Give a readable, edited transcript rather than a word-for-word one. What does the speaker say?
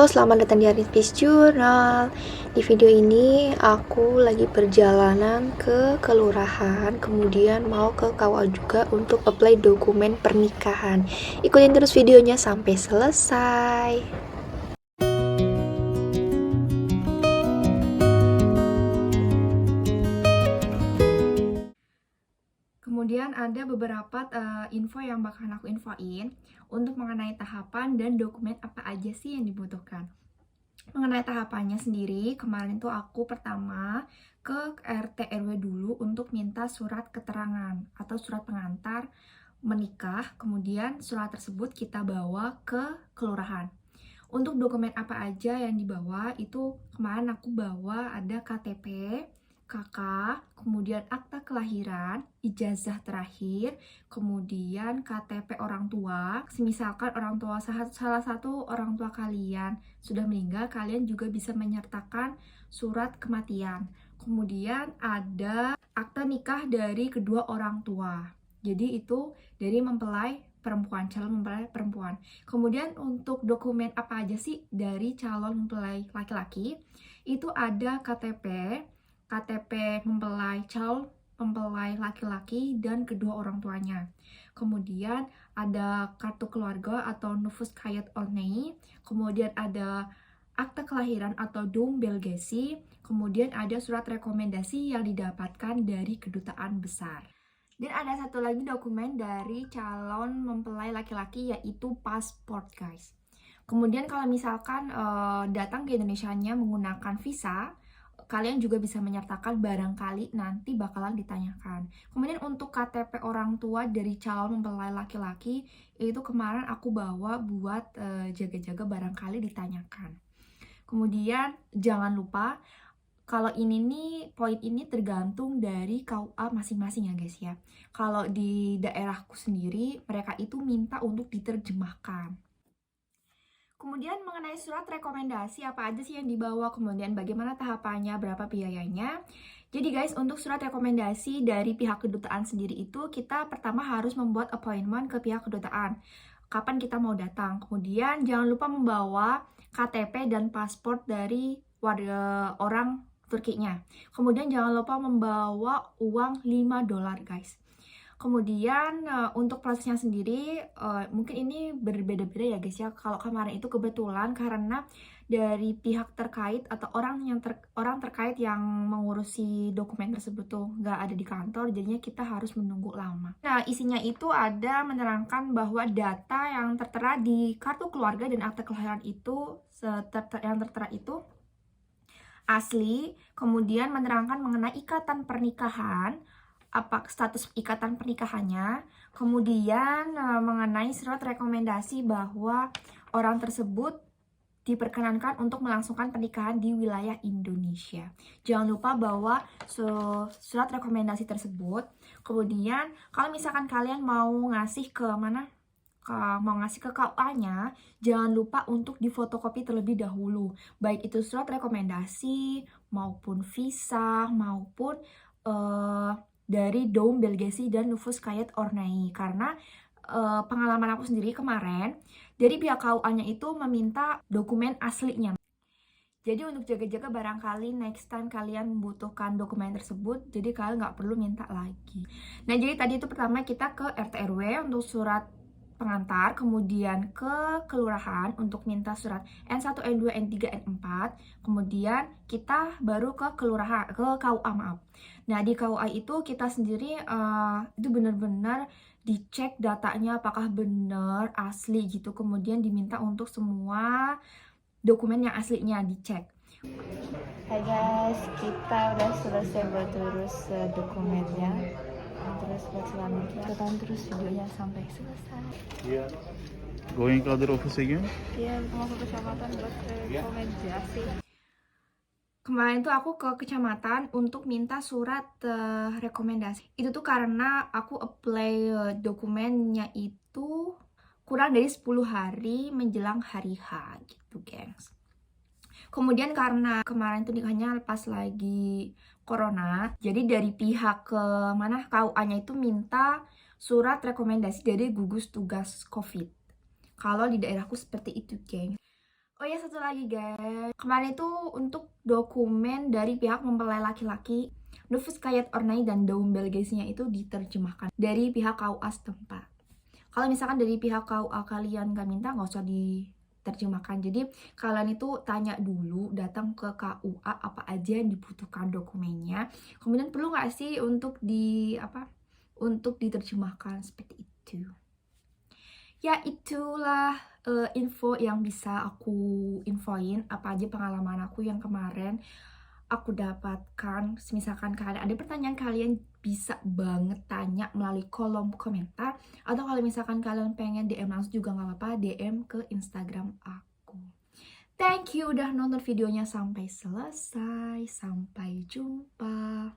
selamat datang di Aritpis Journal. Di video ini aku lagi perjalanan ke kelurahan, kemudian mau ke KUA juga untuk apply dokumen pernikahan. Ikutin terus videonya sampai selesai. Kemudian ada beberapa info yang bakalan aku infoin untuk mengenai tahapan dan dokumen apa aja sih yang dibutuhkan. Mengenai tahapannya sendiri, kemarin tuh aku pertama ke RT RW dulu untuk minta surat keterangan atau surat pengantar menikah. Kemudian surat tersebut kita bawa ke kelurahan. Untuk dokumen apa aja yang dibawa itu kemarin aku bawa ada KTP, KK, kemudian akta kelahiran, ijazah terakhir, kemudian KTP orang tua. Misalkan orang tua salah satu orang tua kalian sudah meninggal, kalian juga bisa menyertakan surat kematian. Kemudian ada akta nikah dari kedua orang tua. Jadi itu dari mempelai perempuan, calon mempelai perempuan. Kemudian untuk dokumen apa aja sih dari calon mempelai laki-laki? Itu ada KTP mempelai calon mempelai laki-laki dan kedua orang tuanya. Kemudian ada kartu keluarga atau Nufus Kayat Ornei. Kemudian ada akta kelahiran atau Dum Belgesi. Kemudian ada surat rekomendasi yang didapatkan dari kedutaan besar. Dan ada satu lagi dokumen dari calon mempelai laki-laki yaitu pasport, guys. Kemudian kalau misalkan datang ke Indonesianya menggunakan visa, kalian juga bisa menyertakan barangkali nanti bakalan ditanyakan. Kemudian untuk KTP orang tua dari calon mempelai laki-laki, itu kemarin aku bawa buat jaga-jaga barangkali ditanyakan. Kemudian jangan lupa, kalau ini nih, poin ini tergantung dari KUA masing-masing ya guys ya. Kalau di daerahku sendiri, mereka itu minta untuk diterjemahkan. Kemudian mengenai surat rekomendasi, apa aja sih yang dibawa, kemudian bagaimana tahapannya, berapa biayanya. Jadi guys, untuk surat rekomendasi dari pihak kedutaan sendiri itu, kita pertama harus membuat appointment ke pihak kedutaan. Kapan kita mau datang. Kemudian jangan lupa membawa KTP dan paspor dari warga orang Turkinya. Kemudian jangan lupa membawa uang $5 guys. Kemudian untuk prosesnya sendiri mungkin ini berbeda-beda ya guys ya. Kalau kemarin itu kebetulan karena dari pihak terkait atau orang terkait yang mengurusi dokumen tersebut tuh nggak ada di kantor, jadinya kita harus menunggu lama. Nah, isinya itu ada menerangkan bahwa data yang tertera di kartu keluarga dan akte kelahiran itu yang tertera itu asli, kemudian menerangkan mengenai ikatan pernikahan, apa status ikatan pernikahannya, kemudian mengenai surat rekomendasi bahwa orang tersebut diperkenankan untuk melangsungkan pernikahan di wilayah Indonesia. Jangan lupa bawa surat rekomendasi tersebut. Kemudian kalau misalkan kalian mau ngasih ke mana? Mau ngasih ke KUA-nya, jangan lupa untuk difotokopi terlebih dahulu. Baik itu surat rekomendasi, maupun visa, maupun dari Dom Belgesi dan Nufus Kayat Ornei. Karena pengalaman aku sendiri kemarin, dari pihak KUA-nya itu meminta dokumen aslinya. Jadi untuk jaga-jaga barangkali next time kalian membutuhkan dokumen tersebut, jadi kalian nggak perlu minta lagi. Nah, jadi tadi itu pertama kita ke RT RW untuk surat pengantar, kemudian ke kelurahan untuk minta surat N1, N2, N3, N4, kemudian kita baru ke kelurahan, ke KUA maaf. Nah, di KUA itu kita sendiri itu benar-benar dicek datanya apakah benar asli gitu, kemudian diminta untuk semua dokumen yang aslinya dicek. Hai guys, kita udah selesai buat urus dokumennya. Terus buat selanjutnya tonton terus videonya sampai selesai. Yeah. Going to other office again? Iya, mau ke kecamatan buat rekomendasi. Kemarin tuh aku ke kecamatan untuk minta surat rekomendasi. Itu tuh karena aku apply dokumennya itu kurang dari 10 hari menjelang hari H gitu, gengs. Kemudian karena kemarin tuh nikahnya pas lagi corona, jadi dari pihak ke mana KUA-nya itu minta surat rekomendasi dari gugus tugas COVID. Kalau di daerahku seperti itu, geng. Oh Oh ya, satu lagi guys. Kemarin itu untuk dokumen dari pihak mempelai laki-laki, Nüfuskayıt Örneği dan Doğum Belgesinya itu diterjemahkan dari pihak KUA setempat. Kalau misalkan dari pihak KUA kalian gak minta, nggak usah diterjemahkan. Jadi kalian itu tanya dulu, datang ke KUA apa aja yang dibutuhkan dokumennya. Kemudian perlu nggak sih untuk untuk diterjemahkan seperti itu. Ya itulah info yang bisa aku infoin, apa aja pengalaman aku yang kemarin aku dapatkan. Misalkan kalian ada pertanyaan, kalian bisa banget tanya melalui kolom komentar, atau kalau misalkan kalian pengen DM langsung juga nggak apa-apa, DM ke Instagram aku. Thank you udah nonton videonya sampai selesai. Sampai jumpa.